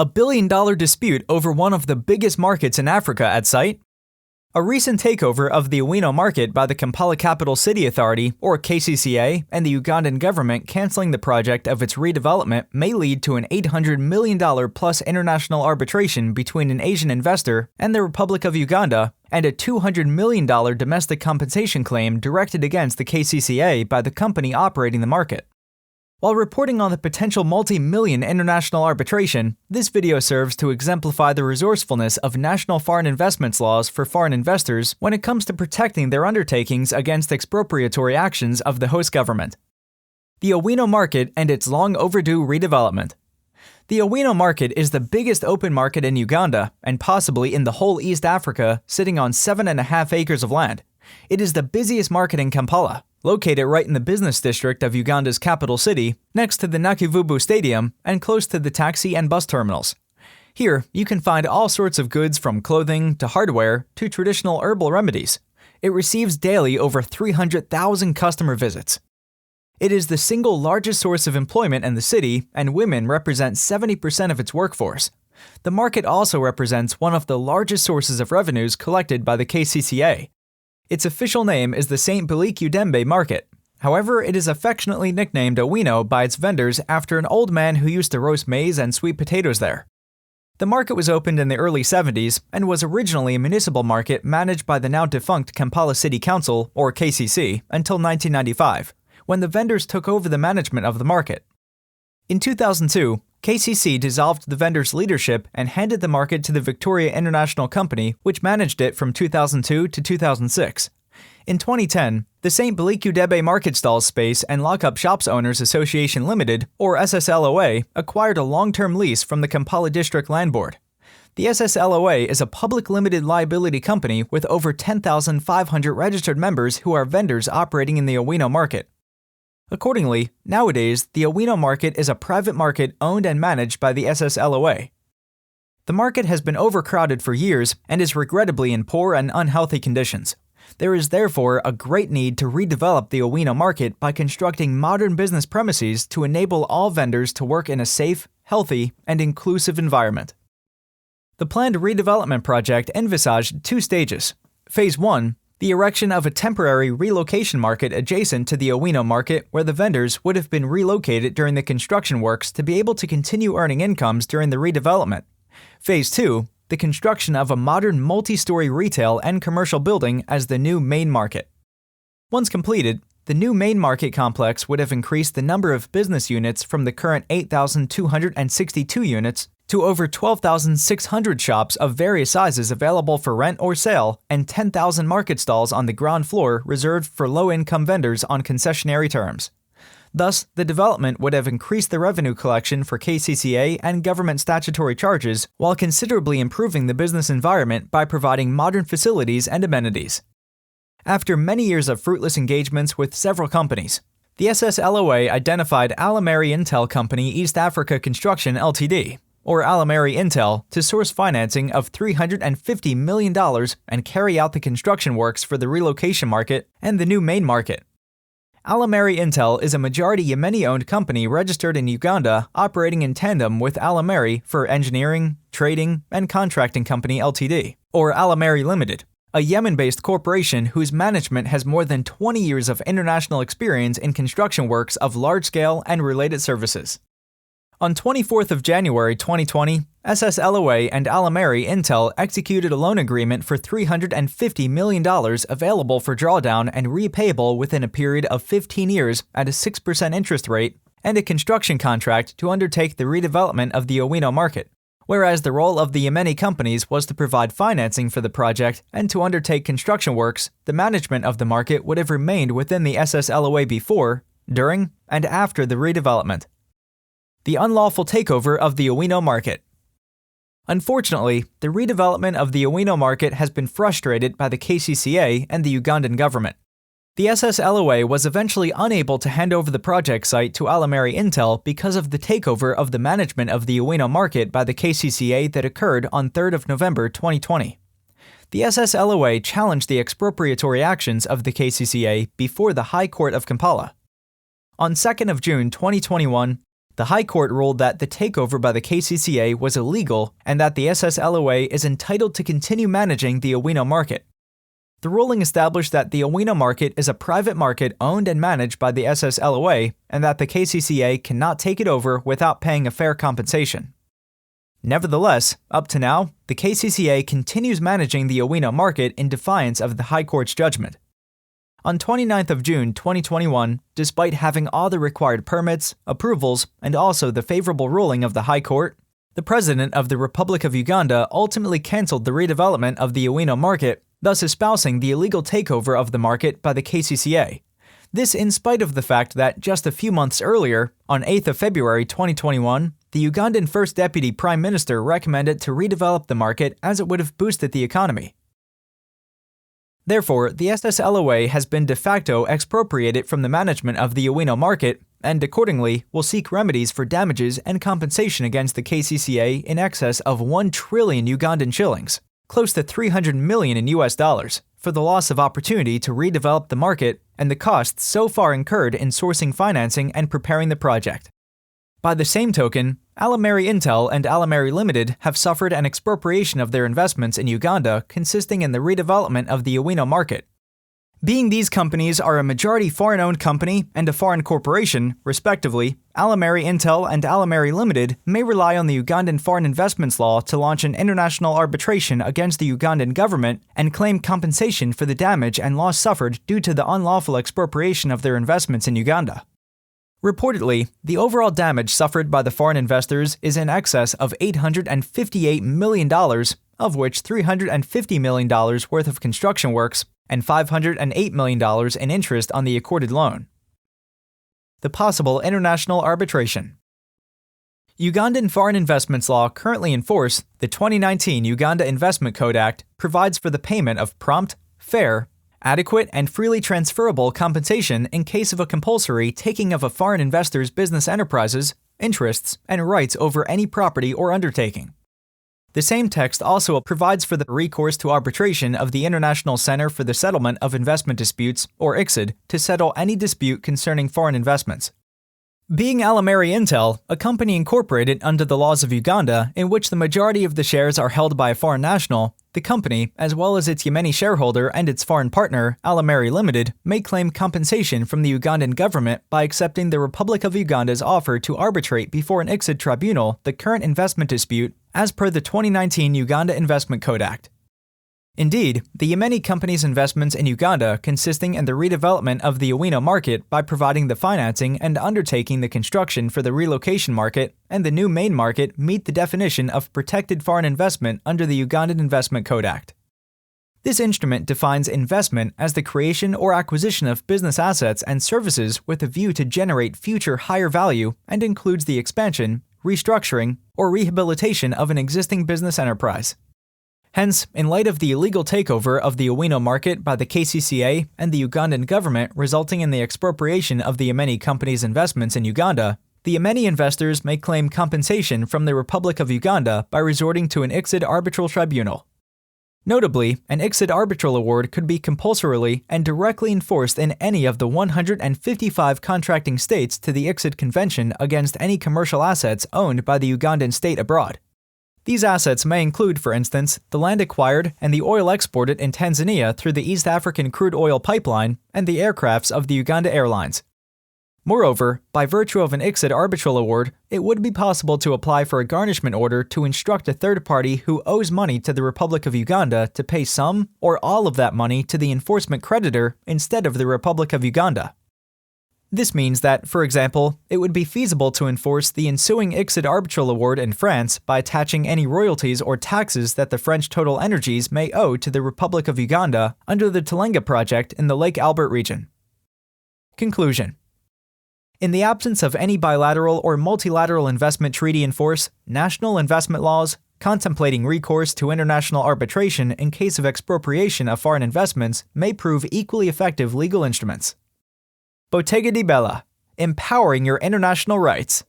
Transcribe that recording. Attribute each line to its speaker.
Speaker 1: A billion-dollar dispute over one of the biggest markets in Africa at site. A recent takeover of the Owino market by the Kampala Capital City Authority, or KCCA, and the Ugandan government cancelling the project of its redevelopment may lead to an $800 million plus international arbitration between an Asian investor and the Republic of Uganda, and a $200 million domestic compensation claim directed against the KCCA by the company operating the market. While reporting on the potential multi-million international arbitration, this video serves to exemplify the resourcefulness of national foreign investments laws for foreign investors when it comes to protecting their undertakings against expropriatory actions of the host government. The Owino market and its long overdue redevelopment. The Owino market is the biggest open market in Uganda and possibly in the whole East Africa, sitting on 7.5 acres of land. It is the busiest market in Kampala, located right in the business district of Uganda's capital city, next to the Nakivubu Stadium and close to the taxi and bus terminals. Here, you can find all sorts of goods from clothing to hardware to traditional herbal remedies. It receives daily over 300,000 customer visits. It is the single largest source of employment in the city, and women represent 70% of its workforce. The market also represents one of the largest sources of revenues collected by the KCCA. Its official name is the St. Bilik-Udembe Market. However, it is affectionately nicknamed Owino by its vendors after an old man who used to roast maize and sweet potatoes there. The market was opened in the early 70s and was originally a municipal market managed by the now defunct Kampala City Council, or KCC, until 1995, when the vendors took over the management of the market. In 2002, KCC dissolved the vendors' leadership and handed the market to the Victoria International Company, which managed it from 2002 to 2006. In 2010, the St. Bilik-Udembe Market Stalls Space and Lock-Up Shops Owners Association Limited, or SSLOA, acquired a long-term lease from the Kampala District Land Board. The SSLOA is a public limited liability company with over 10,500 registered members who are vendors operating in the Owino market. Accordingly, nowadays, the Owino market is a private market owned and managed by the SSLOA. The market has been overcrowded for years and is regrettably in poor and unhealthy conditions. There is therefore a great need to redevelop the Owino market by constructing modern business premises to enable all vendors to work in a safe, healthy, and inclusive environment. The planned redevelopment project envisaged 2 stages. Phase 1, the erection of a temporary relocation market adjacent to the Owino market where the vendors would have been relocated during the construction works to be able to continue earning incomes during the redevelopment. Phase 2, the construction of a modern multi-story retail and commercial building as the new main market. Once completed, the new main market complex would have increased the number of business units from the current 8,262 units to over 12,600 shops of various sizes available for rent or sale, and 10,000 market stalls on the ground floor reserved for low-income vendors on concessionary terms. Thus, the development would have increased the revenue collection for KCCA and government statutory charges while considerably improving the business environment by providing modern facilities and amenities. After many years of fruitless engagements with several companies, the SSLOA identified Alamari Intel Company East Africa Construction Ltd., or Alamari Intel, to source financing of $350 million and carry out the construction works for the relocation market and the new main market. Alamari Intel is a majority Yemeni-owned company registered in Uganda operating in tandem with Alamari for Engineering, Trading, and Contracting Company Ltd., or Alamari Limited, a Yemen-based corporation whose management has more than 20 years of international experience in construction works of large-scale and related services. On 24th of January 2020, SSLOA and Alamari Intel executed a loan agreement for $350 million available for drawdown and repayable within a period of 15 years at a 6% interest rate, and a construction contract to undertake the redevelopment of the Owino market, whereas the role of the Yemeni companies was to provide financing for the project and to undertake construction works. The management of the market would have remained within the SSLOA before, during, and after the redevelopment. The unlawful takeover of the Owino market. Unfortunately, the redevelopment of the Owino market has been frustrated by the KCCA and the Ugandan government. The SSLOA was eventually unable to hand over the project site to Alamari Intel because of the takeover of the management of the Owino market by the KCCA that occurred on 3rd of November 2020. The SSLOA challenged the expropriatory actions of the KCCA before the High Court of Kampala. On 2nd of June 2021, The High Court ruled that the takeover by the KCCA was illegal and that the SSLOA is entitled to continue managing the Owino market. The ruling established that the Owino market is a private market owned and managed by the SSLOA and that the KCCA cannot take it over without paying a fair compensation. Nevertheless, up to now, the KCCA continues managing the Owino market in defiance of the High Court's judgment. On 29th of June 2021, despite having all the required permits, approvals, and also the favorable ruling of the High Court, the President of the Republic of Uganda ultimately cancelled the redevelopment of the Owino market, thus espousing the illegal takeover of the market by the KCCA. This in spite of the fact that just a few months earlier, on 8th of February 2021, the Ugandan First Deputy Prime Minister recommended to redevelop the market as it would have boosted the economy. Therefore, the SSLOA has been de facto expropriated from the management of the Owino market and accordingly will seek remedies for damages and compensation against the KCCA in excess of 1 trillion Ugandan shillings, close to 300 million in US dollars, for the loss of opportunity to redevelop the market and the costs so far incurred in sourcing financing and preparing the project. By the same token, Alamari Intel and Alamari Limited have suffered an expropriation of their investments in Uganda consisting in the redevelopment of the Owino market. Being these companies are a majority foreign-owned company and a foreign corporation, respectively, Alamari Intel and Alamari Limited may rely on the Ugandan Foreign Investments Law to launch an international arbitration against the Ugandan government and claim compensation for the damage and loss suffered due to the unlawful expropriation of their investments in Uganda. Reportedly, the overall damage suffered by the foreign investors is in excess of $858 million, of which $350 million worth of construction works and $508 million in interest on the accorded loan. The possible international arbitration. Ugandan Foreign Investments Law currently in force, the 2019 Uganda Investment Code Act, provides for the payment of prompt, fair, adequate and freely transferable compensation in case of a compulsory taking of a foreign investor's business enterprises, interests, and rights over any property or undertaking. The same text also provides for the recourse to arbitration of the International Center for the Settlement of Investment Disputes, or ICSID, to settle any dispute concerning foreign investments. Being Alamari Intel, a company incorporated under the laws of Uganda in which the majority of the shares are held by a foreign national, the company, as well as its Yemeni shareholder and its foreign partner, Alamari Limited, may claim compensation from the Ugandan government by accepting the Republic of Uganda's offer to arbitrate before an ICSID tribunal the current investment dispute as per the 2019 Uganda Investment Code Act. Indeed, the Yemeni company's investments in Uganda consisting in the redevelopment of the Owino market by providing the financing and undertaking the construction for the relocation market and the new main market meet the definition of protected foreign investment under the Ugandan Investment Code Act. This instrument defines investment as the creation or acquisition of business assets and services with a view to generate future higher value and includes the expansion, restructuring, or rehabilitation of an existing business enterprise. Hence, in light of the illegal takeover of the Owino market by the KCCA and the Ugandan government resulting in the expropriation of the Yemeni company's investments in Uganda, the Yemeni investors may claim compensation from the Republic of Uganda by resorting to an ICSID arbitral tribunal. Notably, an ICSID arbitral award could be compulsorily and directly enforced in any of the 155 contracting states to the ICSID Convention against any commercial assets owned by the Ugandan state abroad. These assets may include, for instance, the land acquired and the oil exported in Tanzania through the East African crude oil pipeline and the aircrafts of the Uganda Airlines. Moreover, by virtue of an ICSID arbitral award, it would be possible to apply for a garnishment order to instruct a third party who owes money to the Republic of Uganda to pay some or all of that money to the enforcement creditor instead of the Republic of Uganda. This means that, for example, it would be feasible to enforce the ensuing ICSID arbitral award in France by attaching any royalties or taxes that the French Total Energies may owe to the Republic of Uganda under the Telenga project in the Lake Albert region. Conclusion. In the absence of any bilateral or multilateral investment treaty in force, national investment laws, contemplating recourse to international arbitration in case of expropriation of foreign investments may prove equally effective legal instruments. Bottega di Bella, empowering your international rights.